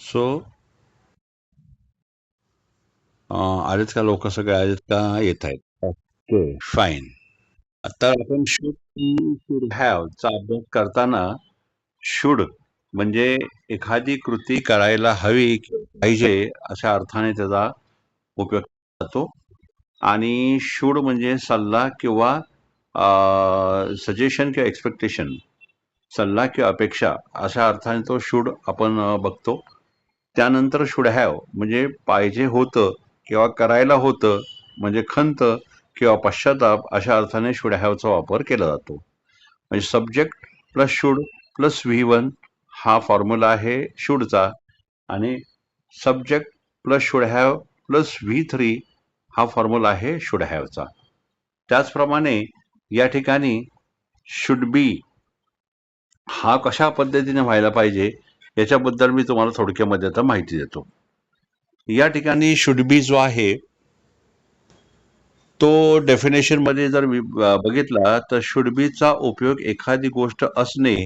So आलेत का लोक सगळे आलेत का येत आहेत? Okay, fine. आता आपण शुड हॅव चा अभ्यास करताना शुड म्हणजे एखादी कृती करायला हवी किंवा पाहिजे अशा अर्थाने त्याचा उपयोग केला जातो. आणि शुड म्हणजे सल्ला किंवा सजेशन किंवा एक्सपेक्टेशन, सल्ला किंवा अपेक्षा अशा अर्थाने तो शुड आपण बघतो. त्यानंतर शुड हॅव म्हणजे पाहिजे होतं किंवा करायला होतं म्हणजे खंत किंवा पश्चाताप अशा अर्थाने शुड हॅवचा वापर केला जातो. म्हणजे subject plus should plus V1 हा फॉर्म्युला आहे शुडचा, आणि subject plus should have plus V3 हा फॉर्म्युला आहे शुड हॅवचा. त्याचप्रमाणे या ठिकाणी शुड बी हा कशा पद्धतीने व्हायला पाहिजे याच्याबद्दल मी तुम्हाला थोडक्यामध्ये आता माहिती देतो. या ठिकाणी शुड बी जो आहे तो डेफिनेशन मध्ये जर बघितला तर शुड बीचा उपयोग एखादी गोष्ट असणे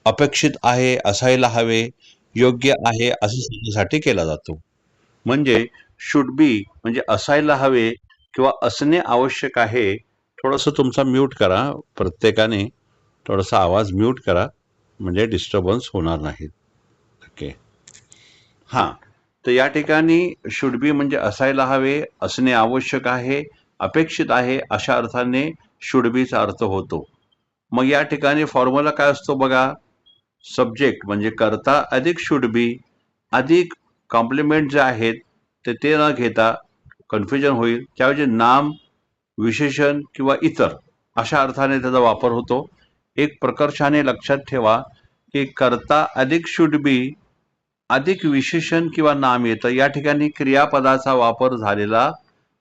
अपेक्षित आहे, असायला हवे, योग्य आहे असं सांगण्यासाठी केला जातो. म्हणजे शुड बी म्हणजे असायला हवे किंवा असणे आवश्यक आहे. थोडंसं तुमचा म्यूट करा, प्रत्येकाने थोडासा आवाज म्यूट करा म्हणजे डिस्टर्बन्स होणार नाहीत. ओके, हां. तर या ठिकाणी शुड बी म्हणजे असायला हवे, असणे आवश्यक आहे, अपेक्षित आहे अशा अर्थाने शुड बीचा अर्थ होतो. मग या ठिकाणी फॉर्म्युला काय असतो बघा. सब्जेक्ट म्हणजे करता अधिक शुड बी अधिक कॉम्प्लिमेंट जे आहेत ते न घेता कन्फ्युजन होईल, त्याऐवजी नाम, विशेषण किंवा इतर अशा अर्थाने त्याचा वापर होतो. एक प्रकर्षाने लक्षात ठेवा की करता अधिक शुड बी अधिक विशेषण किंवा नाम येतं. या ठिकाणी क्रियापदाचा वापर झालेला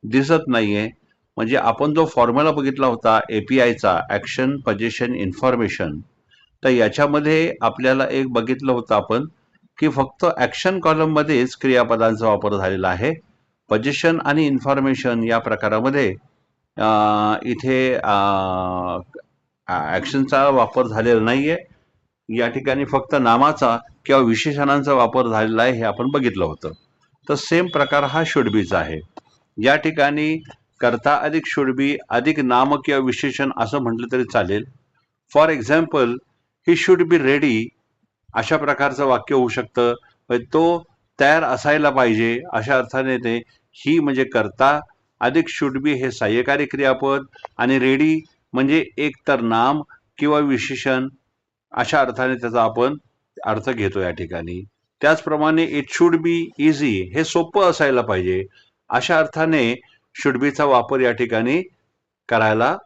दिसत नाहीये. म्हणजे आपण जो फॉर्म्युला बघितला होता APIचा, ऍक्शन पोझिशन इन्फॉर्मेशन, तर याच्यामध्ये आपल्याला एक बघितलं होतं आपण की फक्त ऍक्शन कॉलम मध्येच क्रियापदांचा वापर झालेला आहे. पोझिशन आणि इन्फॉर्मेशन या प्रकारामध्ये इथे ऍक्शनचा वापर झालेला नाहीये. या ठिकाणी फक्त नामाचा किंवा विशेषणांचा वापर झालेला आहे हे आपण बघितलं होतं. तर सेम प्रकार हा शुड बीचा आहे. या ठिकाणी करता अधिक शुड बी अधिक नाम किंवा विशेषण असं म्हटलं तरी चालेल. For example, he should be ready अशा प्रकारचं वाक्य होऊ शकतं. तो तयार असायला पाहिजे अशा अर्थाने ते ही म्हणजे करता अधिक शुड बी हे सहाय्यकारी क्रियापद, आणि रेडी म्हणजे एक तर नाम किंवा विशेषण अशा अर्थाने त्याचा आपण अर्थ घेतो या ठिकाणी. त्याचप्रमाणे इट शुड बी इझी हे सोपं असायला पाहिजे अशा अर्थाने शुड बीचा वापर या ठिकाणी करायला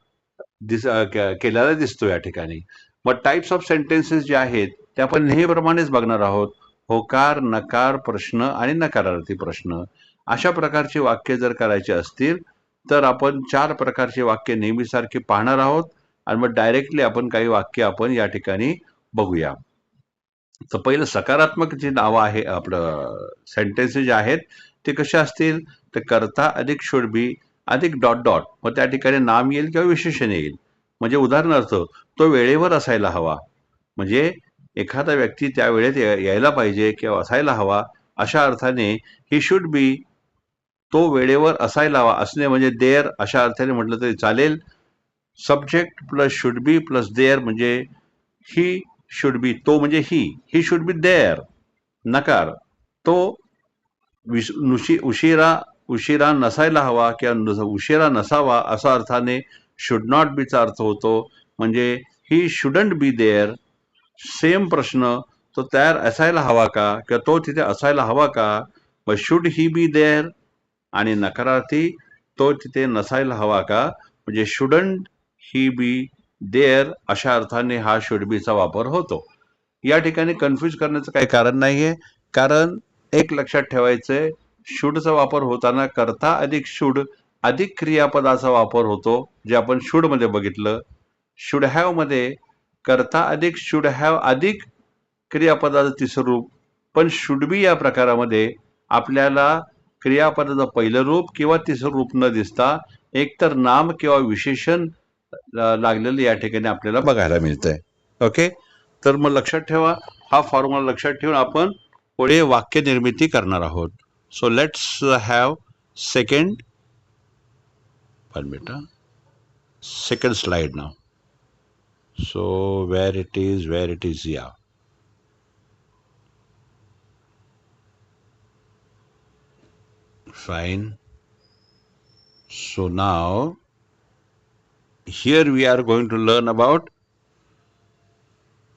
केलेला दिसतो या ठिकाणी. मग टाइप्स ऑफ सेंटेन्सेस जे आहेत ते आपण नेहमीप्रमाणेच बघणार आहोत. होकार, नकार, प्रश्न आणि नकारार्थी प्रश्न अशा प्रकारची वाक्य जर करायची असतील तर आपण 4 प्रकारचे वाक्य नेहमीसारखी पाहणार आहोत. आणि मग डायरेक्टली आपण काही वाक्य आपण या ठिकाणी बघूया. तर पहिलं सकारात्मक जे नावं आहे आपलं सेंटेन्सेस जे आहेत ते कसे असतील, तर करता अधिक शुड बी अधिक डॉट डॉट, मग त्या ठिकाणी नाम येईल किंवा विशेषण येईल. म्हणजे उदाहरणार्थ तो वेळेवर असायला हवा, म्हणजे एखादा व्यक्ती त्या वेळेत यायला पाहिजे किंवा असायला हवा अशा अर्थाने ही शुड बी तो वेळेवर असायला हवा असणे म्हणजे देअर अशा अर्थाने म्हटलं तरी चालेल. Subject plus should be plus there म्हणजे ही शुड बी, तो म्हणजे ही शुड बी देअर. नकार, तो उशिरा नसायला हवा किंवा उशिरा नसावा असा अर्थाने शुड नॉट बीचा अर्थ होतो. म्हणजे he shouldn't be there. Same प्रश्न, तो तयार असायला हवा का किंवा तो तिथे असायला हवा का, मग शुड ही बी देअर. आणि नकारार्थी, तो तिथे नसायला हवा का म्हणजे शुडंट ही बी देअर अशा अर्थाने हा शुड बीचा वापर होतो. या ठिकाणी कन्फ्यूज करण्याचं काही कारण नाहीये, कारण एक लक्षात ठेवायचंय, शुडचा वापर होताना करता अधिक शुड अधिक क्रियापदाचा वापर होतो, जे आपण शुड मध्ये बघितलं. शुड हॅव मध्ये करता अधिक शुड हॅव अधिक क्रियापदाचं तिसरं रूप. पण शुड बी या प्रकारामध्ये आपल्याला क्रियापदाचं पहिलं रूप किंवा तिसरं रूप न दिसता एकतर नाम किंवा विशेषण लागलेलं या ठिकाणी आपल्याला बघायला मिळतंय. ओके, तर मग लक्षात ठेवा, हा फॉर्म्युला लक्षात ठेवून आपण पुढे वाक्य निर्मिती करणार आहोत. सो लेट्स हॅव सेकंड बेटा second slide now. So wear it is या. Fine. So now here we are going to learn about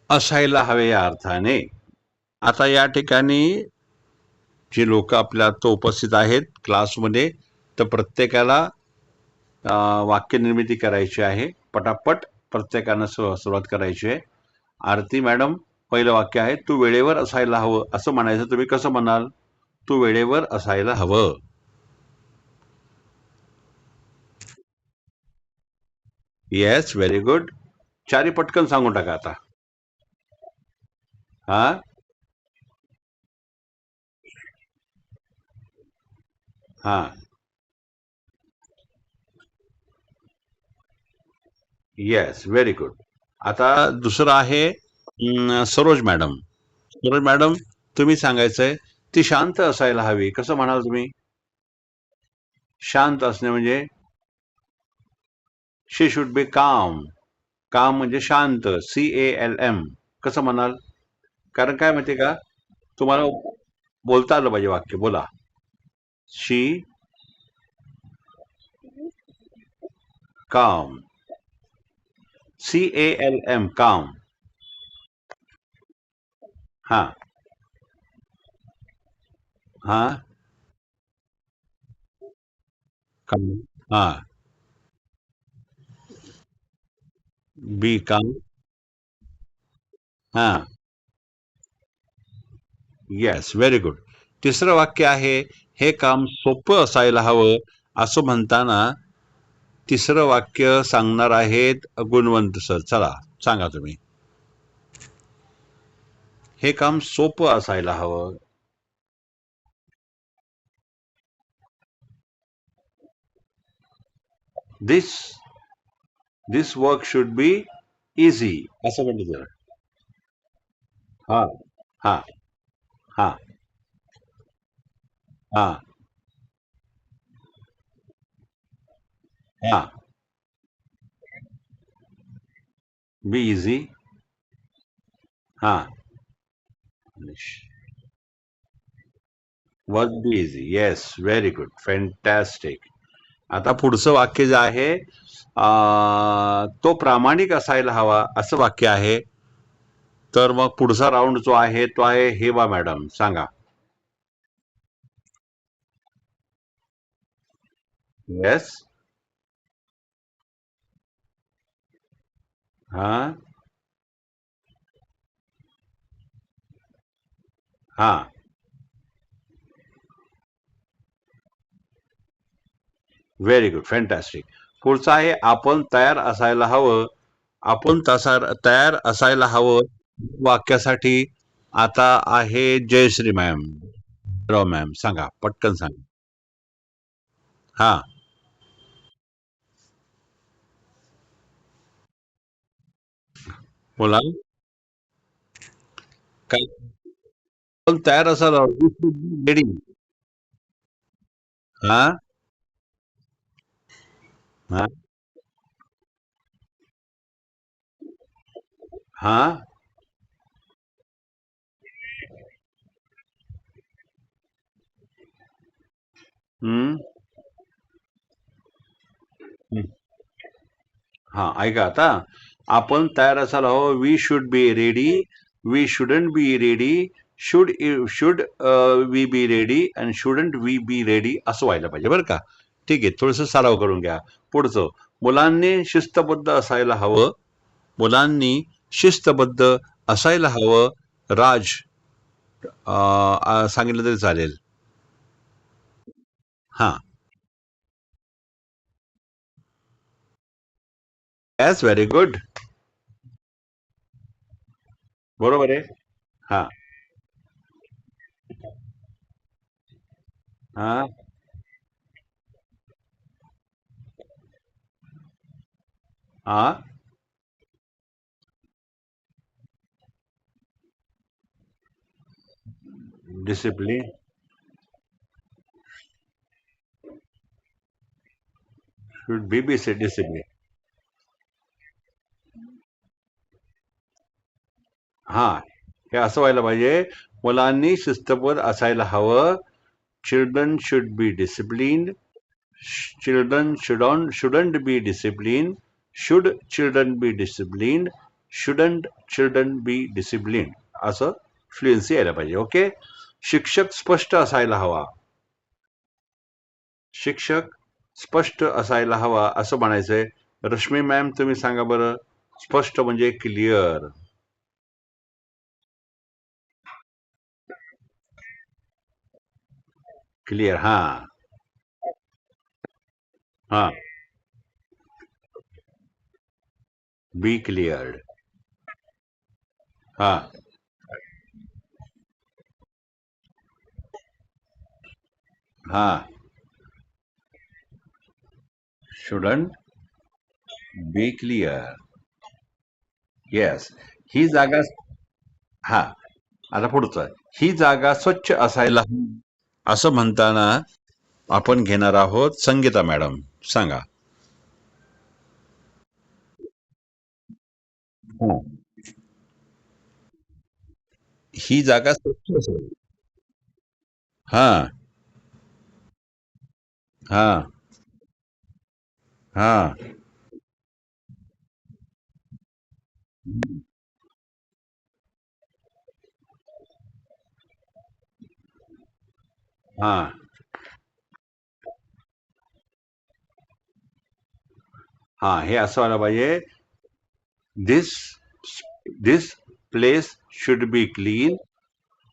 असायला हवे या अर्थाने. आता या ठिकाणी जे लोक आपल्या आता उपस्थित आहेत क्लासमध्ये, तर प्रत्येकाला वाक्य निर्मिती करायची आहे. पटापट प्रत्येकानं सुरुवात करायची आहे. आरती मॅडम, पहिलं वाक्य आहे, तू वेळेवर असायला हवं. असं म्हणायचं. तुम्ही कसं म्हणाल? तू वेळेवर असायला हवं. Yes, very good. चारी पटकन सांगून टाका आता. हा, हा, येस, व्हेरी गुड. आता दुसरं आहे सरोज मॅडम. सरोज मॅडम, तुम्ही सांगायचंय ती शांत असायला हवी. कसं म्हणाल तुम्ही? शांत असणे म्हणजे शी शुड बी काम. काम म्हणजे शांत. CALM. कसं म्हणाल? कारण काय माहितीये का, तुम्हाला बोलता आलं पाहिजे वाक्य. बोला. शी काम. CALM काम. हा, हा, काम. हा, बी काम. हा, येस, व्हेरी गुड. तिसरं वाक्य आहे, हे काम सोपं असायला हवं. असं म्हणताना तिसरं वाक्य सांगणार आहेत गुणवंत सर. चला सांगा तुम्ही. हे काम सोपं असायला हवं. This this work should be easy. असं म्हणतो जरा. हा, हा, हा, हा, हा. Be easy. हा, work be easy. Yes, very good, fantastic. आता पुढचं वाक्य जे आहे, तो प्रामाणिक असायला हवा असं वाक्य आहे. तर मग पुढचा राऊंड जो आहे तो आहे हेबा मॅडम. सांगा. येस. हा, हा, व्हेरी गुड, फॅन्टॅस्टिक. पुढचं आहे, आपण तयार असायला हवं. आपण तयार असायला हवं वाक्यासाठी आता आहे जयश्री मॅम. राव मॅम, सांगा पटकन सांगा. हा, बोला. काय? आपण तयार असायला रेडी. हा, हा, हा, हम्म, हा, ऐका आता. आपण तयार असायला हवं. We should be ready. We shouldn't be ready. Should we be ready and shouldn't we be ready असं व्हायला पाहिजे बरं का. ठीक आहे, थोडस सराव करून घ्या. पुढचं, मुलांनी शिस्तबद्ध असायला हवं. मुलांनी शिस्तबद्ध असायला हवं. राज, सांगितलं तरी चालेल. हा, ॲज व्हेरी गुड. बरोबर आहे. हा, हा, हा, discipline. Should be be discipline. हा, हे असं व्हायला पाहिजे. मुलांनी शिस्तबद्ध असायला हवं. Children should be disciplined. Children shouldn't be disciplined. Should children be disciplined? Shouldn't children be disciplined? असं फ्लुएन्सी यायला पाहिजे. ओके. शिक्षक स्पष्ट असायला हवा. शिक्षक स्पष्ट असायला हवा असं म्हणायचंय. रश्मी मॅम तुम्ही सांगा बरं. स्पष्ट म्हणजे क्लिअर. क्लिअर. हा हा. बी क्लिअर्ड. हा हा. Shouldn't be clear. येस. ही जागा. हा. आता पुढचं. ही जागा स्वच्छ असायला हवी असं म्हणताना आपण घेणार आहोत संगीता मॅडम. सांगा. हा. ही जागा स्वच्छ असेल. हा हा हा हा हा. हे असं व्हायला पाहिजे. This this place should be clean.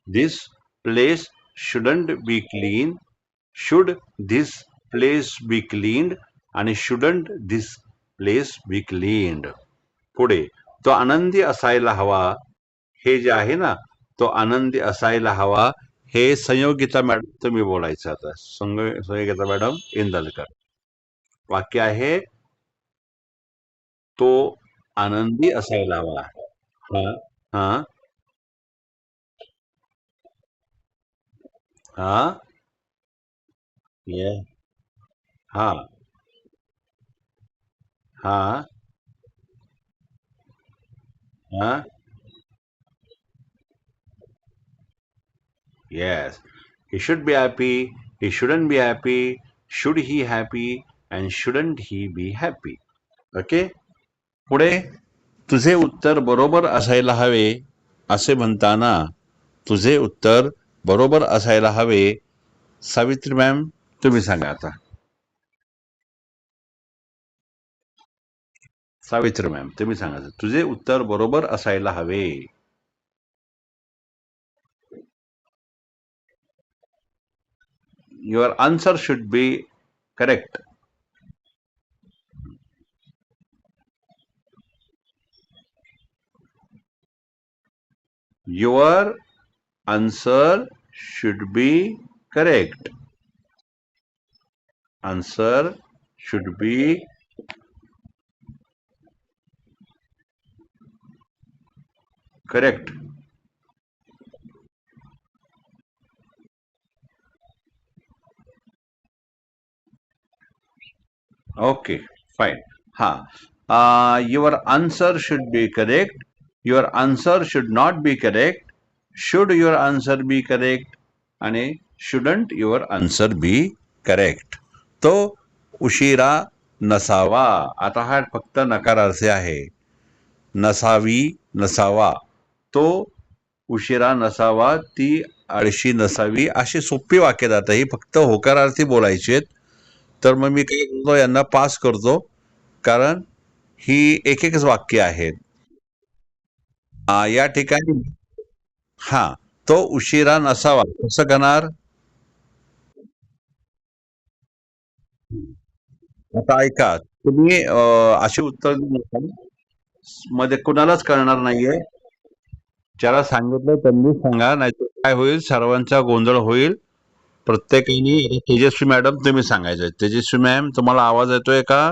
This place shouldn't be clean. Should this place be cleaned आणि shouldn't this place be cleaned. पुढे. तो आनंदी असायला हवा. हे जे आहे ना, तो आनंदी असायला हवा. हे संयोगिता मॅडम तुम्ही बोलायचं आता. संयोगिता मॅडम इंदलकर. वाक्य आहे. तो आनंदी असायला हवा. हा हा हा. ये. हा हा हा. Yes. He should be happy. He shouldn't be happy. Should he happy and shouldn't he be happy? Okay. पुढे. तुझे उत्तर बरोबर असायला हवे असे म्हणताना तुझे उत्तर बरोबर असायला हवे. सावित्री मॅम तुम्ही सांगा आता. सावित्री मॅम तुम्ही सांगा. तुझे उत्तर बरोबर असायला हवे. Your answer should be correct. Your answer should be correct. Answer should be correct. Okay, fine. Ha. Your answer should be correct. Your answer should not be correct. Should your answer be correct? आणि shouldn't your answer be correct? तो उशिरा नसावा. आता हा फक्त नकारार्थी आहे. नसावी, नसावा. तो उशिरा नसावा. ती आळशी नसावी. अशी सोपी वाक्यात आता ही फक्त होकारार्थी बोलायची आहेत. तर मग मी काय करतो, यांना पास करतो. कारण ही एक एकच वाक्य आहेत. या ठिकाणी. हा. तो उशिरा नसावा कसं करणार. आता ऐका तुम्ही अशी उत्तर देऊ नका. मध्ये कुणालाच कळणार नाहीये. ज्याला सांगितलं त्यांनी सांगा. नाहीतर काय होईल, सर्वांचा गोंधळ होईल. प्रत्येकाने. तेजस्वी मॅडम तुम्ही सांगायचं. तेजस्वी मॅम तुम्हाला आवाज येतोय का.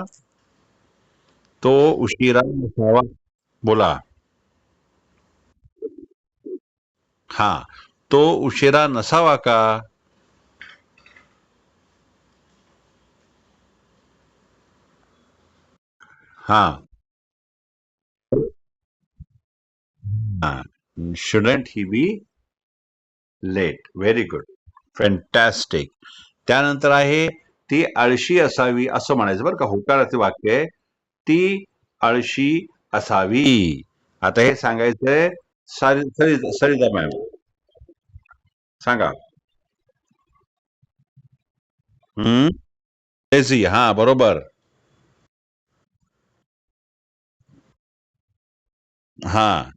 तो उशिरा नसावा. बोला. हा. तो उशिरा नसावा का? हा. Shouldn't he B late. Very good. Fantastic. त्यानंतर आहे ती आळशी असावी असं म्हणायचं बरं का. होकाराचे वाक्य आहे. ती आळशी असावी. आता हे सांगायचंय सरिता मॅम. सांगा. हम्म. लेझी. हा, बरोबर. हा.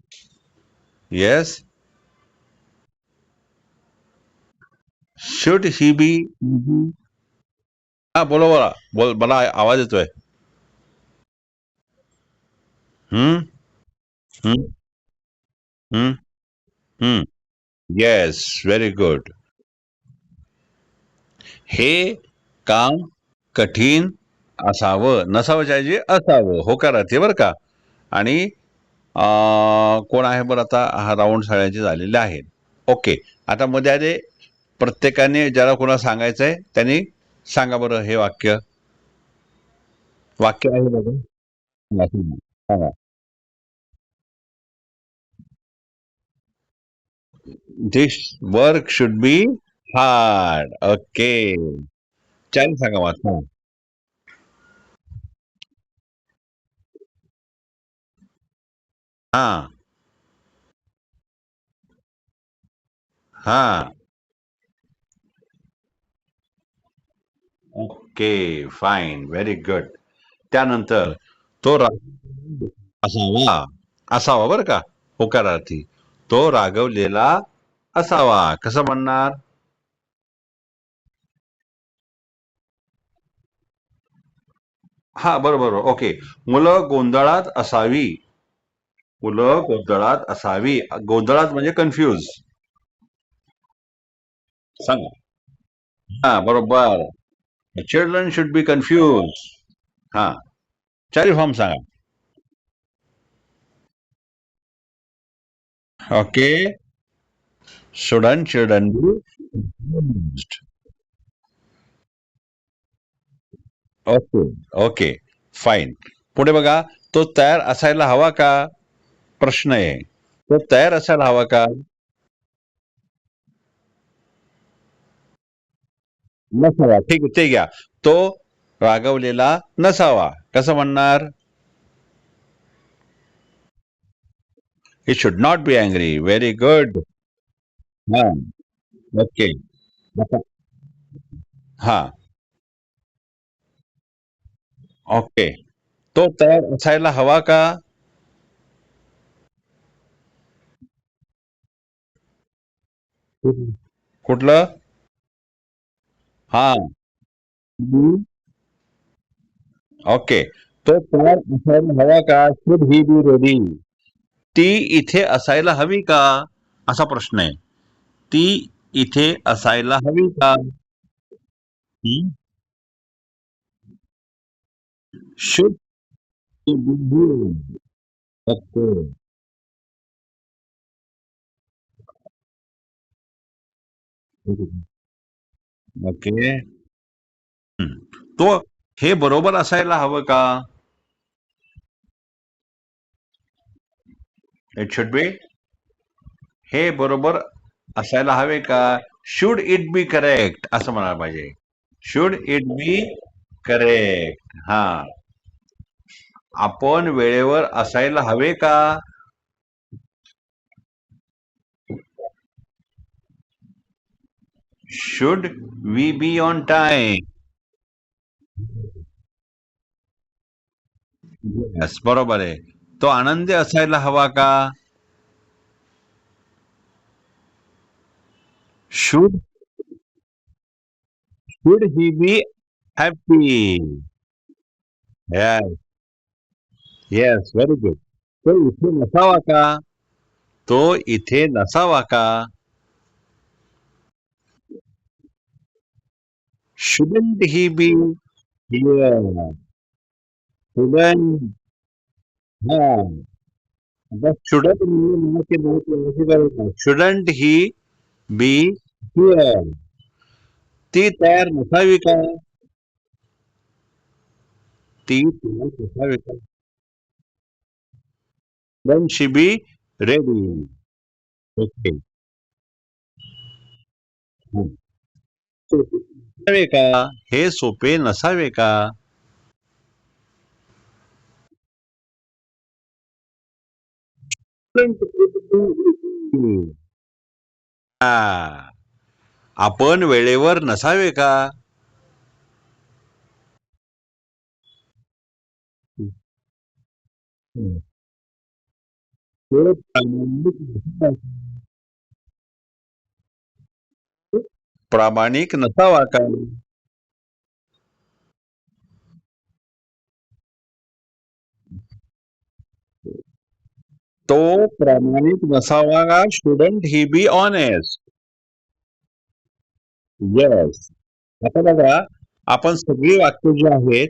येस. शुड ही बी. हा, बोला बोला. मला आवाज येतोय. हम्म. हम्म. हम्म. हम्म. येस. Very good. हे काम कठीण असावं. नसावं ऐवजी असावं. होकारार्थी बरं का. आणि कोण आहे बरं आता? हा, राऊंड सगळ्यांचे झालेले आहेत. ओके. आता मध्ये आधी प्रत्येकाने ज्याला कोणाला सांगायचंय त्यांनी सांगा बरं हे वाक्य. वाक्य आहे बघा. सांगा. This work should be hard. Okay. चालेल, सांगा वाचना. हा. हा. ओके. फाईन. Very good. त्यानंतर तो असावा. असावा बरं का. होकारार्थी. तो रागवलेला असावा. कसं म्हणणार? हा, बरोबर. ओके. मुलं गोंधळात असावी. मुलं गोंधळात असावी. गोंधळात म्हणजे कन्फ्यूज. सांगा. हा, बरोबर. Children should be confuse. हा. चारी फॉर्म सांगा. ओके. चिल्ड्रन बी कन्फ्यूज्ड. ओके. ओके. फाईन. पुढे बघा. तो तयार असायला हवा का? प्रश्न आहे. तो तयार असायला हवा का? नसावा. ठीक आहे, ते घ्या. तो रागवलेला नसावा. कसं म्हणणार? He should not be angry. Very good. हा. ओके. हा. ओके. तो तयार असायला हवा का? कुठलं? हा. ओके. तो तयार असायला हवा का? Should he be ready. ती इथे असायला हवी का? असा प्रश्न आहे. ती इथे असायला हवी का? Should okay. ओके. तो हे बरोबर असायला हवं का? It should be. हे बरोबर असायला हवे का? शुड इट बी करेक्ट असं म्हणायला पाहिजे. Should it be correct. हा. आपण वेळेवर असायला हवे का? Should we be on time. Yes, बरोबर आहे. तो आनंदी असायला हवा का? Should he be happy. Yes. Yes. Very good. तो इथे नसावा का? तो इथे नसावा का? Shouldn't he be here. Shouldn't. हा. Shouldn't shouldn't he be here. ती तयार नसावी का? ती तयार नसावी का? Then she be ready. Okay. नसावे का? हे सोपे नसावे का? हा. आपण वेळेवर नसावे का? तो प्रामाणिक नसावा का? तो प्रामाणिक नसावा का? Shouldn't he be honest? Yes. आता बघा, आपण सगळी वाक्य जी आहेत,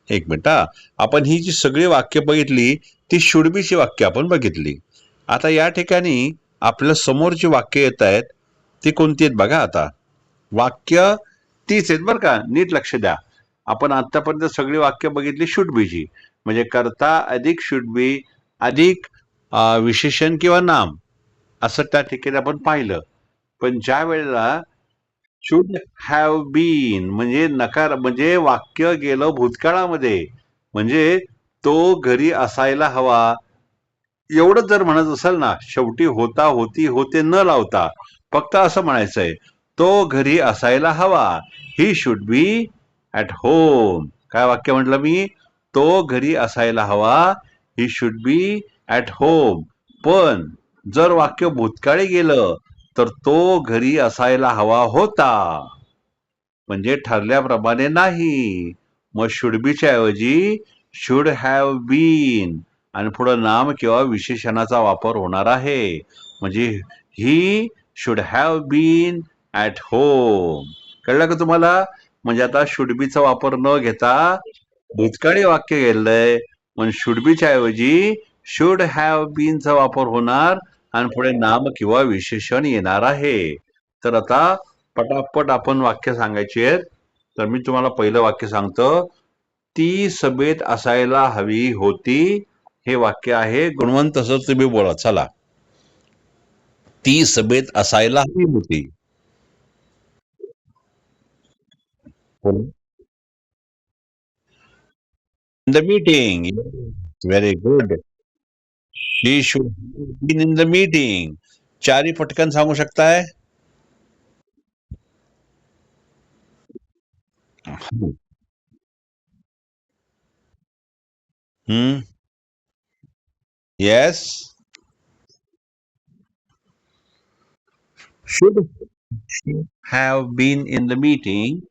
एक मिनिट हा. आपण ही जी सगळी वाक्य बघितली ती शुड बीची वाक्य आपण बघितली. आता या ठिकाणी आपल्या समोर जी वाक्य येत आहेत ती कोणती आहेत बघा आता. वाक्य तीच आहेत बरं का, नीट लक्ष द्या. आपण आतापर्यंत सगळी वाक्य बघितली शुड बीची, म्हणजे करता अधिक शुड बी अधिक विशेषण किंवा नाम असं त्या ठिकाणी आपण पाहिलं. पण ज्या वेळेला शुड हॅव बीन म्हणजे नकार, म्हणजे वाक्य गेलं भूतकाळामध्ये, म्हणजे तो घरी असायला हवा एवढंच जर म्हणत असेल ना, शेवटी होता होती होते न लावता फक्त असं म्हणायचंय, तो घरी असायला हवा. He should be at home. काय वाक्य म्हटलं मी? तो घरी असायला हवा. He should be at home. पण जर वाक्य भूतकाळी गेलं तर तो घरी असायला हवा होता, म्हणजे ठरल्याप्रमाणे नाही. मग शुड बीच्या ऐवजी शुड हॅव बीन आणि पुढे नाम किंवा विशेषणाचा वापर होणार आहे. म्हणजे he should have been at home. कळलं का तुम्हाला? म्हणजे आता शुड बीचा वापर न घेता भूतकाळी वाक्य गेलंय, पण शुड बीच्या ऐवजी शुड हॅव बीनचा वापर होणार आणि पुढे नाम किंवा विशेषण येणार आहे. तर आता पटापट आपण वाक्य सांगायची आहेत. तर मी तुम्हाला पहिलं वाक्य सांगतो. ती सभेत असायला हवी होती. हे वाक्य आहे गुणवंत, सर तुम्ही बोला चला. ती सभेत असायला हवी होती. In the meeting. Very good. She should been in the meeting. चारी पटकन सांगू शकताय? हम्म. Yes. Should she have been in the meeting,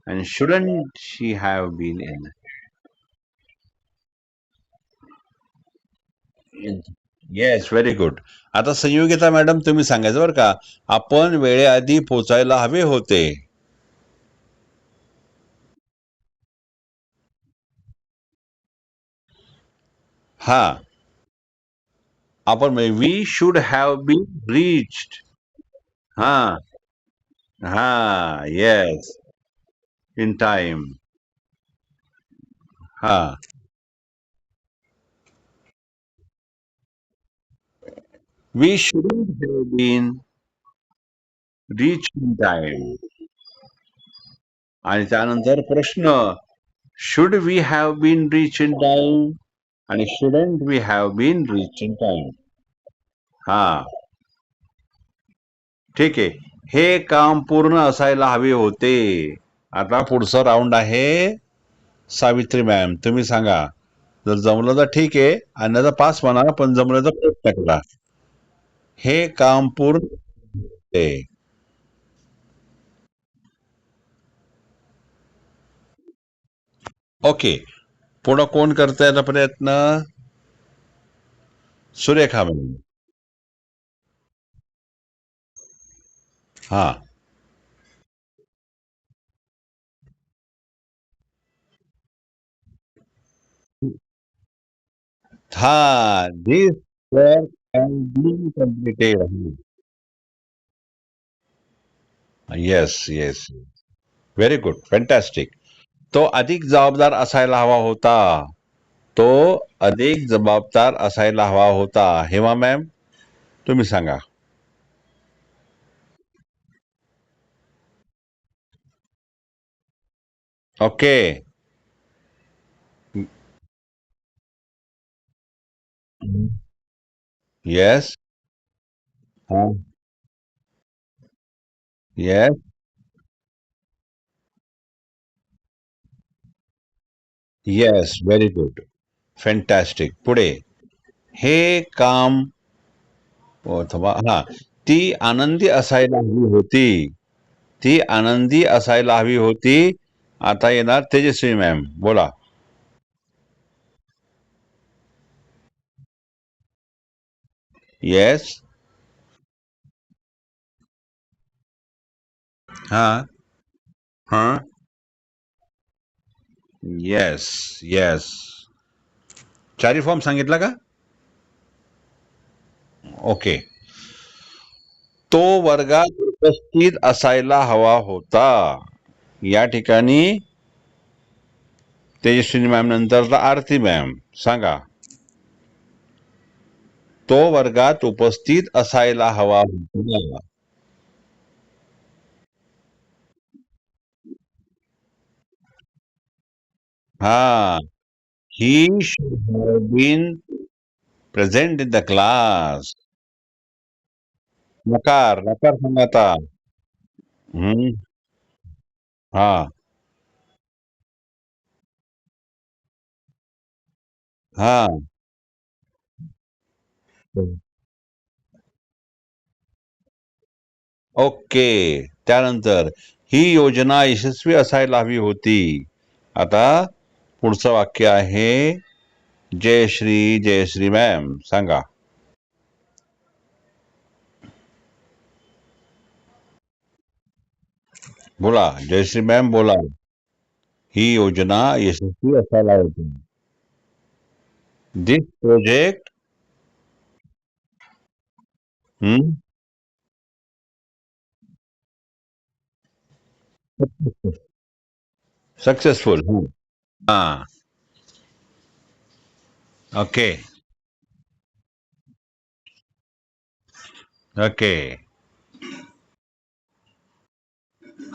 and shouldn't she have been in? Yes, very good. आता संयोगिता मॅडम तुम्ही सांगायचं बरं का, आपण वेळेआधी पोचायला हवे होते. हा. आपण we should have been reached. हा. हा. येस. In time. हा. We shouldn't have been reach in time. आणि त्यानंतर प्रश्न, should we have been reach in time आणि shouldn't we have been reach in time. हा. ठीक आहे. हे काम पूर्ण असायला हवे होते. आता पुढचा राऊंड आहे. सावित्री मॅम तुम्ही सांगा. जर जमलं तर ठीक आहे, अन्यथा पास म्हणा, पण जमलं तर प्रयत्न करा. हे काम पूर्ण आहे. ओके. पुढं कोण करताय आता प्रयत्न? सुरेखा मॅडम. हा. हा. This yes yes. Very good, fantastic. तो अधिक जबाबदार असायला हवा होता. तो अधिक जबाबदार असायला हवा होता. हेमा मॅम, तुम्ही सांगा. Okay. Yes. Yes. Yes. Very good. Fantastic. पुढे. हे काम अथवा हा, ती आनंदी असायला हवी होती. ती आनंदी असायला हवी होती. आता येणार तेजस्वी मॅम, बोला. येस. हा. हा. येस. येस. चारी फॉर्म सांगितला का? ओके. तो वर्गात उपस्थित असायला हवा होता. या ठिकाणी तेजस्विनी मॅम नंतरला आरती मॅम, सांगा. तो वर्गात उपस्थित असायला हवा होता. हा. ही should have been present in the class. नकार नकार सांगा आता. हम्म. हा. हा. ओके. त्यानंतर ही योजना यशस्वी असायला हवी होती. आता पुढचं वाक्य आहे जयश्री मॅम, सांगा. बोला जयश्री मॅम, बोला. ही योजना यशस्वी असायला होती. दिस प्रोजेक्ट. सक्सेसफुल. हा. Okay. Okay.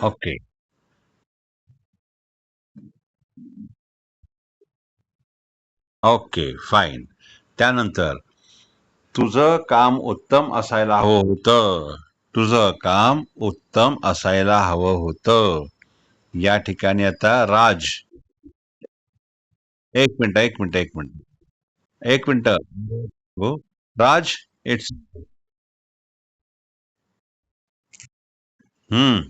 Okay. Okay. Fine. त्यानंतर तुझं काम उत्तम असायला हवं होतं. तुझं काम उत्तम असायला हवं होतं. या ठिकाणी आता राज. एक मिनिट, एक मिनिट, एक मिनिट. एक मिनिट. हो. राज. इट्स. हम्म.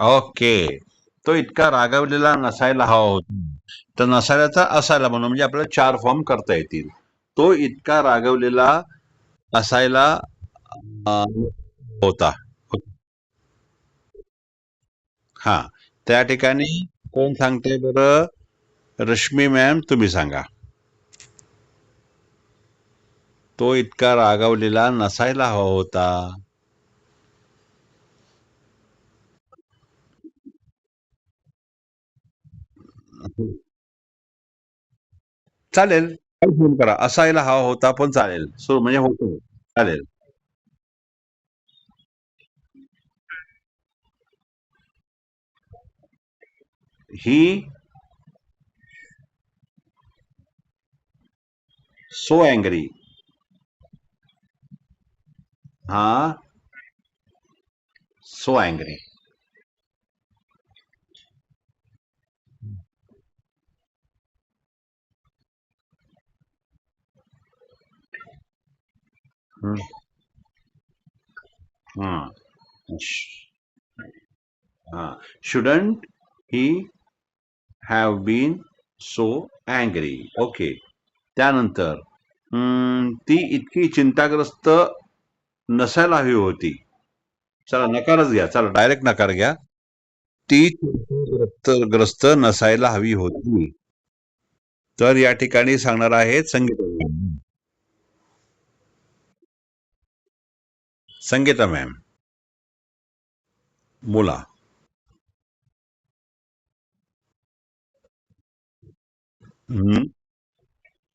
ओके. तो इतका रागावलेला नसायला हवा होता. तर नसायलाचा असायला म्हणून म्हणजे आपल्याला चार फॉर्म करता येतील. तो इतका रागवलेला असायला होता. हा. त्या ठिकाणी कोण सांगते बरं? रश्मी मॅम, तुम्ही सांगा. तो इतका रागावलेला नसायला हवा होता. चालेल. काही फोन करा, असायला हवा होता पण चालेल. सो म्हणजे होतो. चालेल. ही सो अँग्री. हा. So angry. Shouldn't he have been so angry. Okay. त्यानंतर ती इतकी चिंताग्रस्त नसायला हवी होती. चला नकारच घ्या, चला डायरेक्ट नकार घ्या. ती ग्रस्त नसायला हवी होती. तर या ठिकाणी सांगणार आहेत संगीता मॅम. संगीता मॅम बोला. हम्म.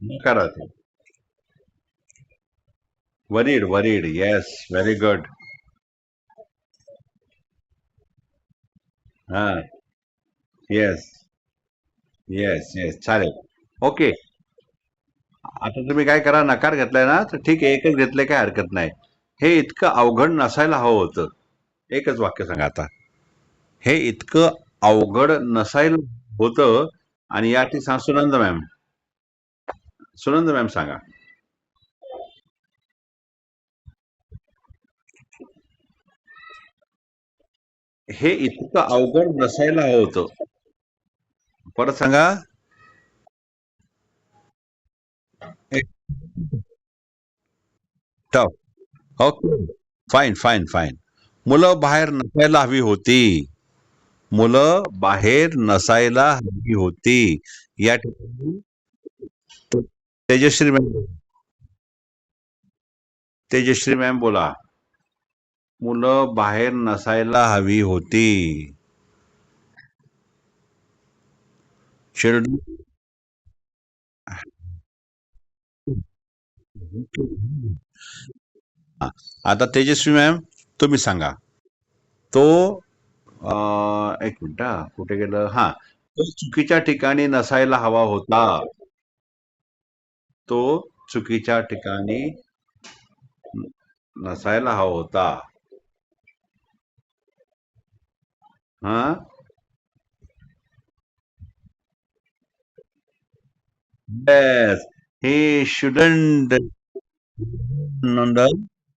नकारात. Worried worried, yes, very good. हा. येस. येस येस, चालेल. ओके. आता तुम्ही काय करा, नकार घेतलाय ना, तर ठीक आहे, एकच घेतलंय काय हरकत नाही. हे इतकं अवघड नसायला हवं होतं. एकच वाक्य सांगा आता. हे इतकं अवघड नसायला होतं. आणि या ठी सुनंदा मॅम. सुनंदा मॅम सांगा. हे इतकं अवघड नसायला हवं होतं. परत सांगा. Tough. Okay. Fine fine fine. मुलं बाहेर नसायला हवी होती. मुलं बाहेर नसायला हवी होती. या ठिकाणी तेजश्री मॅम. तेजश्री मॅम बोला. मुलं बाहेर नसायला हवी होती. शिर्डी. आता तेजस्वी मॅम तुम्ही सांगा. तो एक मिनिट हा, कुठे गेलं, हा. तो चुकीच्या ठिकाणी नसायला हवा होता. तो चुकीच्या ठिकाणी नसायला हवा होता. हा. Yes. He shouldn't the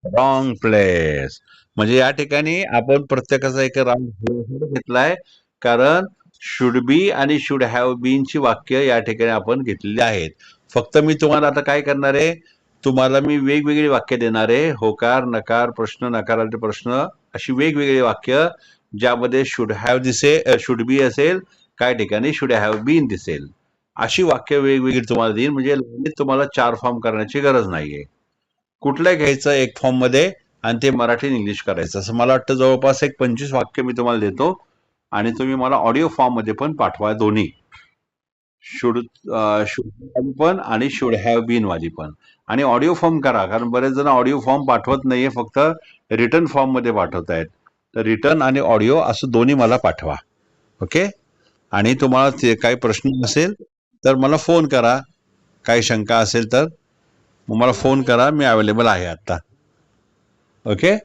wrong place. म्हणजे या ठिकाणी आपण प्रत्येकाचा एक रॉंग घेतलाय. कारण शुड बी आणि शुड हॅव बीन ची वाक्य या ठिकाणी आपण घेतलेली आहेत. फक्त मी तुम्हाला आता काय करणार आहे, तुम्हाला मी वेगवेगळी वाक्य देणार आहे. होकार, नकार, प्रश्न, नकाराचे प्रश्न, अशी वेगवेगळी वाक्य, ज्यामध्ये शुड हॅव दिसेल, शुड बी असेल, काय ठिकाणी शुड हॅव बीन दिसेल. अशी वाक्य वेगवेगळी तुम्हाला देईन. म्हणजे तुम्हाला 4 फॉर्म करण्याची गरज नाहीये. कुठलं घ्यायचं एक फॉर्म मध्ये, आणि ते मराठी आणि इंग्लिश करायचं. असं मला वाटतं जवळपास एक 25 वाक्य मी तुम्हाला देतो. आणि तुम्ही मला ऑडिओ फॉर्म मध्ये पण पाठवा दोन्ही. शुड शुड वाली पण आणि शुड हॅव बीन वाली पण. आणि ऑडिओ फॉर्म करा, कारण बरेच जण ऑडिओ फॉर्म पाठवत नाहीये, फक्त रिटर्न फॉर्म मध्ये पाठवतायत. तर रिटर्न आणि ऑडिओ असं दोन्ही मला पाठवा. ओके. आणि तुम्हाला ते काही प्रश्न असेल तर मला फोन करा. काही शंका असेल तर मग मला फोन करा, मी अवेलेबल आहे आता. ओके.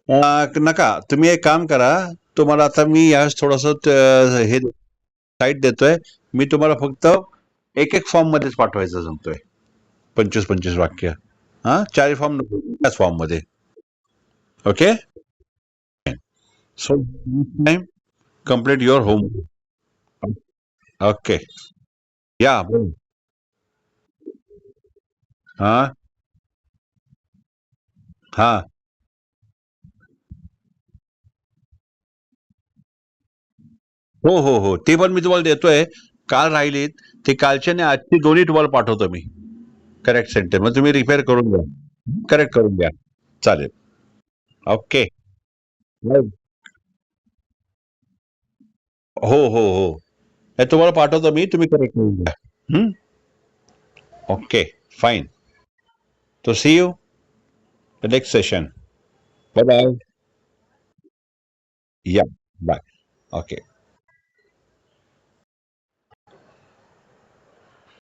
नका, तुम्ही एक काम करा. तुम्हाला आता मी यावेळेस थोडस हे साईट देतोय. मी तुम्हाला फक्त एक एक फॉर्म मध्येच पाठवायचं सांगतोय. 25-25 वाक्य. हा, 4 फॉर्म नको, त्याच फॉर्म मध्ये. Okay. So time complete your home. Okay. या. हा. हा. हो हो हो, ते पण मी तुम्हाला देतोय. काल राहिलीत ते, कालची आणि आजची दोन्ही तुम्हाला पाठवतो मी. करेक्ट सेंटेन्स मग तुम्ही रिपेअर करून घ्या. करेक्ट करून घ्या. चालेल. ओके. हो हो हो, हे तुम्हाला पाठवतो मी, तुम्ही करेक्ट करून घ्या. हम्म. ओके. फाईन. तो see you next session. Bye bye. Yeah. Bye. Okay.